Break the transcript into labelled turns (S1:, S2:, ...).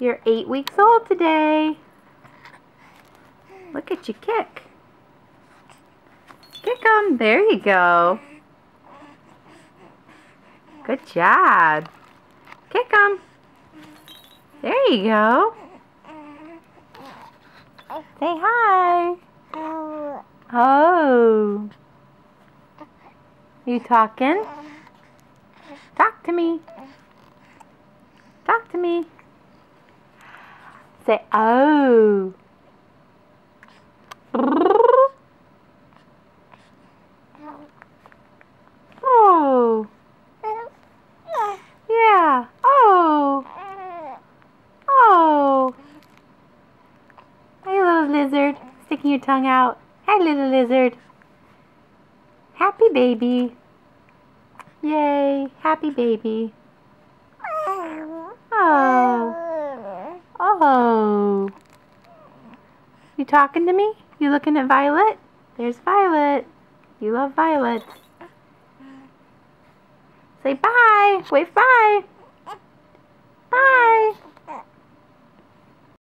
S1: You're 8 weeks old today. Look at you kick. Kick 'em. There you go. Good job. Kick 'em. There you go. Say hi. Oh. You talking? Talk to me. Talk to me. Say, oh. Oh. Yeah. Oh. Oh. Hi, little lizard. Sticking your tongue out. Hi, little lizard. Happy baby. Yay. Happy baby. Oh. Oh. You talking to me? You looking at Violet? There's Violet. You love Violet. Say bye. Wave bye.